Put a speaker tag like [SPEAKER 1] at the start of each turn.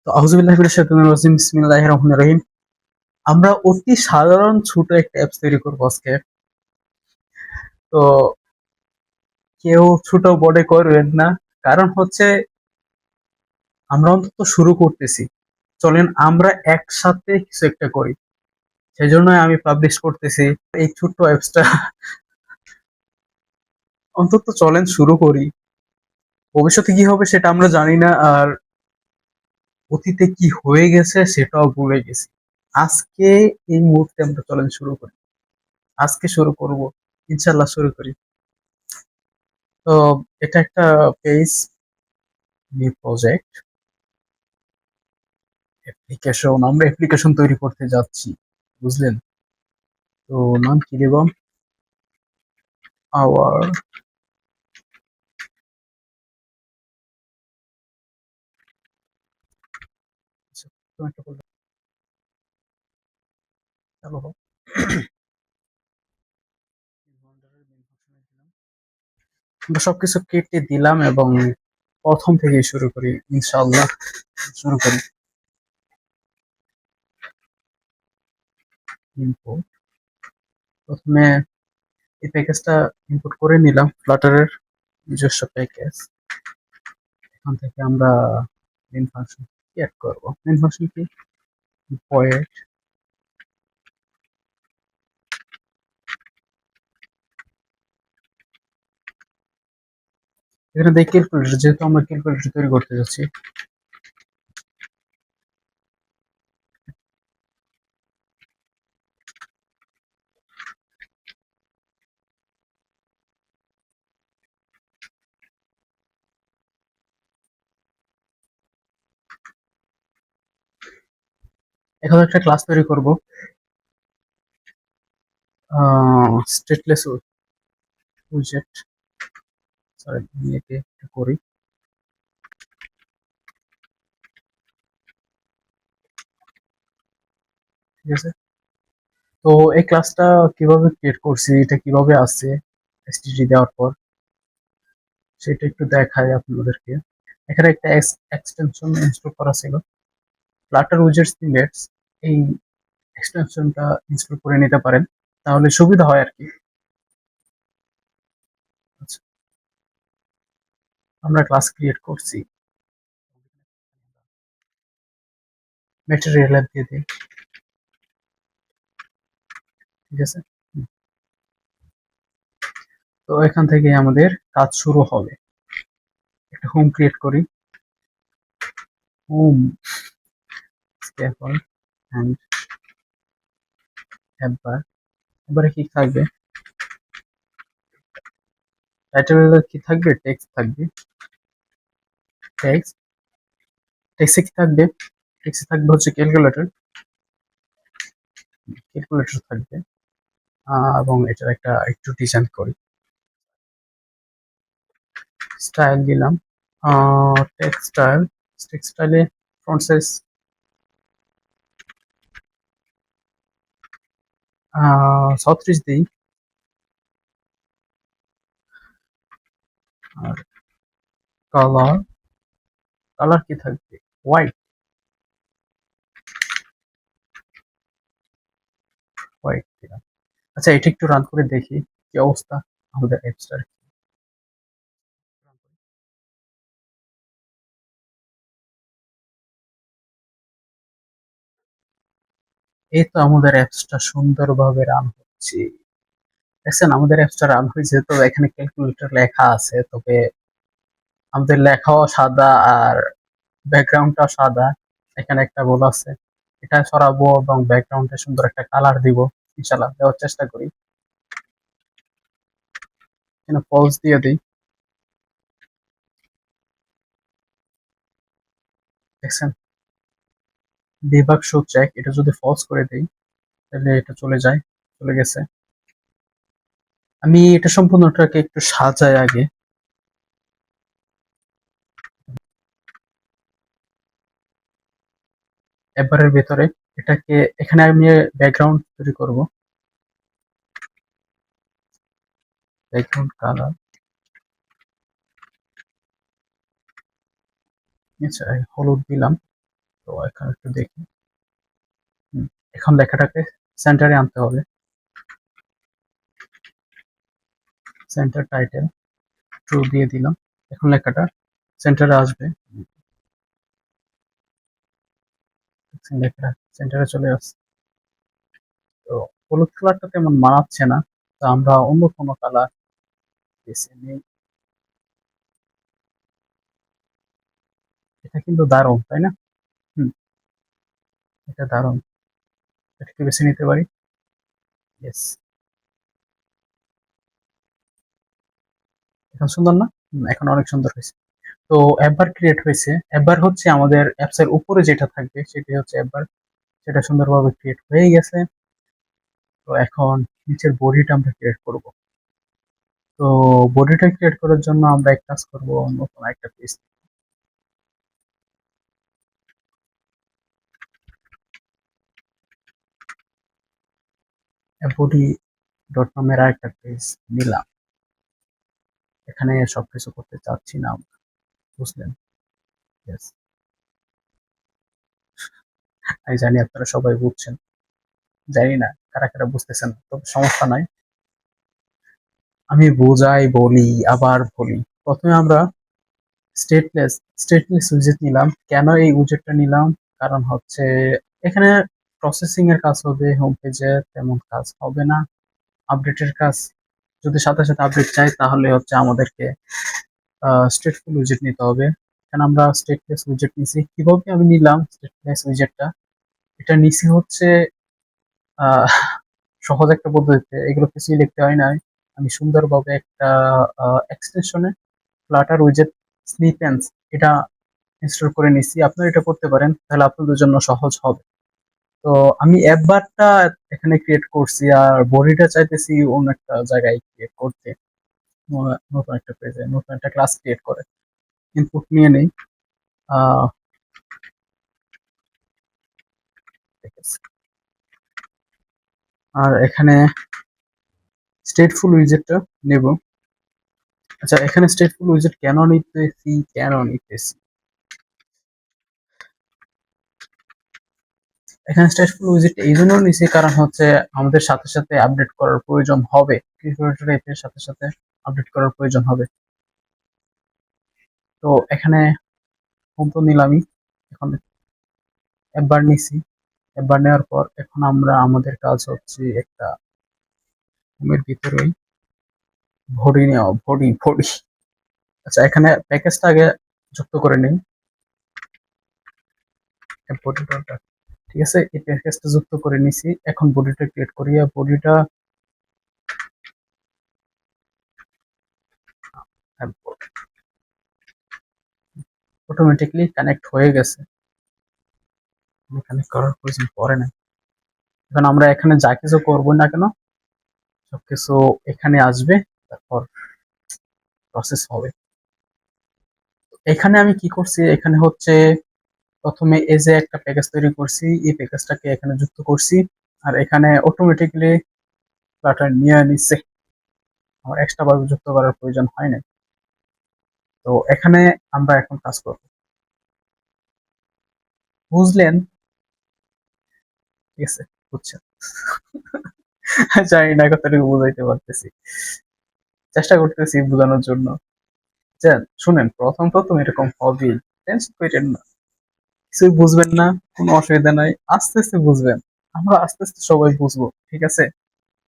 [SPEAKER 1] তো আউযুবিল্লাহি মিনাশ শাইতানির রাজিম, বিসমিল্লাহির রহমানির রহিম। আমরা অতি সাধারণ ছোট একটা অ্যাপস তৈরি করব আজকে। তো কেউ ছোট বড় করবেন না। কারণ হচ্ছে আমরা অন্তত শুরু করতেছি। চলেন আমরা একসাথে কিছু একটা করি। সেজন্যই আমি পাবলিশ করতেছি এই ছোট্ট অ্যাপসটা। অন্তত চলেন শুরু করি। ভবিষ্যতে কি হবে সেটা আমরা জানি না, আর অতীতে কি হয়ে গেছে সেটাও ভুলে গেছি। আজকে এই মুহূর্তে আমরা চলেন শুরু করি। আজকে শুরু করব। ইনশাআল্লাহ শুরু করি। তো এটা একটা পেজ, নিউ প্রজেক্ট, অ্যাপ্লিকেশন। আমরা অ্যাপ্লিকেশন তৈরি করতে যাচ্ছি, বুঝলেন? তো নাম কি দেব? আওয়ার আমরা সবকিছু কেটে দিলাম এবং প্রথম থেকে শুরু করি ইনশাআল্লাহ। শুরু করি। ইম্পোর্ট, প্রথমে এই প্যাকেজটা ইম্পোর্ট করে নিলাম, ফ্লাটারের নিজস্ব প্যাকেজ। এখান থেকে আমরা মেইন ফাংশন কি অ্যাড করব? মেইন ফাংশন কি? ভয়েড এখানে দেখি ক্যালকুলেটর, যেহেতু আমরা ক্যালকুলেটর তৈরি করতে যাচ্ছি। এখন একটা ক্লাস তৈরি করব, স্টেটলেস উইজেট। সরি, আমি একে একটু করি। ঠিক আছে। তো এই ক্লাসটা কিভাবে ক্রিয়েট করছি, এটা কিভাবে আসছে এসটিডি দেওয়ার পর, সেটা একটু দেখাই আপনাদেরকে। এখানে একটা এক্সটেনশন ইনস্টল করা ছিল, ফ্লাটার উইজেটস ইনডেক্স। এই এক্সটেনশনটা ইনস্টল করে নিতে পারেন, তাহলে সুবিধা হয় আর কি। আচ্ছা, আমরা ক্লাস ক্রিয়েট করছি, ম্যাটেরিয়াল অ্যাপ দিয়ে দিই। ঠিক আছে। তো এখান থেকে আমাদের কাজ শুরু হবে। একটা হোম ক্রিয়েট করি, হোম স্ক্যাফোল্ড এন্ড হ্যাপবার। এবারে কি থাকবে? টাইটেল কি থাকবে? টেক্সট থাকবে। টেক্সট, টেক্সটে কি থাকবে? টেক্সটে থাকবে হচ্ছে ক্যালকুলেটর। ক্যালকুলেটর থাকবে। এবং এটার একটা একটু ডিজাইন করি। স্টাইল দিলাম, টেক্সটাইল। টেক্সটাইলে ফন্ট সাইজ 36 দিই। আর কালার, কালার কি থাকবে? হোয়াইট। হোয়াইট দিলাম। আচ্ছা, এটা একটু রান করে দেখি কি অবস্থা আমাদের অ্যাপসটার। এই তো আমাদের অ্যাপসটা সুন্দরভাবে রান হচ্ছে। দেখছেন আমাদের অ্যাপসটা রান হয়েছে। তো এখানে ক্যালকুলেটর লেখা আছে, তবে আমাদের লেখাও সাদা আর ব্যাকগ্রাউন্ডটাও সাদা। এখানে একটা ভুল আছে, এটা সরাবো এবং ব্যাকগ্রাউন্ডে সুন্দর একটা কালার দিব। ইনশাল্লাহ দেওয়ার চেষ্টা করি। এখানে ফলস দিয়ে দিই। দেখছেন, ডিবাগ শো চেক, এটা যদি ফলস করে দেই তাহলে এটা চলে যায়, চলে গেছে। আমি এটা সম্পূর্ণটাকে একটু সাজাই আগে। এবারের ভেতরে এটাকে, এখানে আমি ব্যাকগ্রাউন্ড তৈরি করব। ব্যাকগ্রাউন্ড কালার, আচ্ছা হলুদ দিলাম। তো এখানে একটু দেখি। এখন লেখাটাকে সেন্টারে আনতে হবে। সেন্টার টাইটেল ট্রু দিয়ে দিলাম। এখন লেখাটা সেন্টারে আসবে। লেখাটা সেন্টারে চলে আসছে। তো হলুদ কালারটা তেমন মানাচ্ছে না, তো আমরা অন্য কোনো কালার বেছে নিই। এটা কিন্তু দারুণ, তাই না? হুম, এটা দারুণ। এটাকে বেছে নিতে পারি। ইয়েস, এখন সুন্দর না? এখন অনেক সুন্দর হয়েছে। তো অ্যাপবার ক্রিয়েট হয়েছে। অ্যাপবার হচ্ছে আমাদের অ্যাপস এর উপরে যেটা থাকবে সেটি হচ্ছে অ্যাপবার। সেটা সুন্দরভাবে ক্রিয়েট হয়ে গেছে। তো এখন নিচের বডিটা আমরা ক্রিয়েট করব। তো বডিটা ক্রিয়েট করার জন্য আমরা এক কাজ করব, নতুন একটা পেজ। বডি ডট নামের আরেকটা পেজ নিলাম। এখানে সবকিছু করতে চাচ্ছি না আমরা, বুঝলেন? Yes, আমি জানি আপনারা সবাই বুঝছেন। জানি না কারা কারা বুঝতেছেন, তবে সমস্যা নাই। আমি বোঝাই, বলি, আবার বলি। প্রথমে আমরা স্টেটলেস স্টেটলেস উইজেট নিলাম। কেন এই উইজেটটা নিলাম? কারণ হচ্ছে এখানে প্রসেসিং এর কাজ হবে, হোম পেজে তেমন কাজ হবে না। আপডেটের কাজ যদি সাথে সাথে আপডেট চাই তাহলে হচ্ছে আমাদেরকে স্টেটফুল উইজেট নিতে হবে। এখানে আমরা স্টেটলেস উইজেট নিছি। কিভাবে আমি নিলাম স্টেটলেস উইজেটটা? এটা নিছি হচ্ছে আহ সহজ একটা পদ্ধতিতে। এগুলো কিছুই লিখতে হয় না। আমি সুন্দরভাবে একটা এক্সটেনশনে ফ্লাটার উইজেট স্নিপেন্স এটা ইনস্টল করে নিছি। আপনারা এটা করতে পারেন, তাহলে আপনাদের জন্য সহজ হবে। তো আমি অ্যাপ বারটা এখানে ক্রিয়েট করছি, আর বডিটা চাইতেছি অন্য একটা জায়গায় ক্রিয়েট করতে। নতুন একটা পেজে নতুন একটা ক্লাস ক্রিয়েট করে ইনপুট নিয়ে নেই। আহ ঠিক আছে। আর এখানে স্টেটফুল উইজেটটা নেব। আচ্ছা, এখানে স্টেটফুল উইজেট কেন নিতেছি? এখানে স্টেটফুল উইজেট এই জন্য নিছি কারণ হচ্ছে আমাদের সাথে সাথে আপডেট করার প্রয়োজন হবে। ক্রিকেটের অ্যাপের সাথে সাথে আপডেট করার প্রয়োজন হবে। তো এখানে হোম তো নিলামই। এখন একবার নিছি। একবার নেওয়ার পর এখন আমরা আমাদের কাজ হচ্ছে একটা হোমের ভিতরেই বডি নেওয়া। বডি বডি আচ্ছা, এখানে প্যাকেজটা আগে যুক্ত করে নিই। বডিটা, ঠিক আছে, এই প্যাকেজটা যুক্ত করে নিছি। এখন বডিটা ক্রিয়েট করি। বডিটা অটোমেটিকলি কানেক্ট হয়ে গেছে। কানেক্ট করার প্রয়োজন পড়ে না। এখন আমরা এখানে যা কিছু করবো না কেন সবকিছু এখানে আসবে, তারপর প্রসেস হবে। এখানে আমি কি করছি, এখানে হচ্ছে প্রথমে এই যে একটা প্যাকেজ তৈরি করছি, এই প্যাকেজটাকে এখানে যুক্ত করছি। আর এখানে অটোমেটিক্যালি ফ্লাটার নিয়ে নিচ্ছে, আমার এক্সট্রা ভাবে যুক্ত করার প্রয়োজন হয় না। তো এখানে আমরা এখন কাজ করব, বুঝলেন? ঠিক আছে, বুঝছেন? জানি না কতটুকু বুঝাইতে পারতেছি, চেষ্টা করতেছি বোঝানোর জন্য। শুনেন, প্রথম প্রথম এরকম হবে, টেনশন করেন না। কিছুই বুঝবেন না, কোনো অসুবিধা নাই, আস্তে আস্তে বুঝবেন। আমরা আস্তে আস্তে সবাই বুঝবো, ঠিক আছে?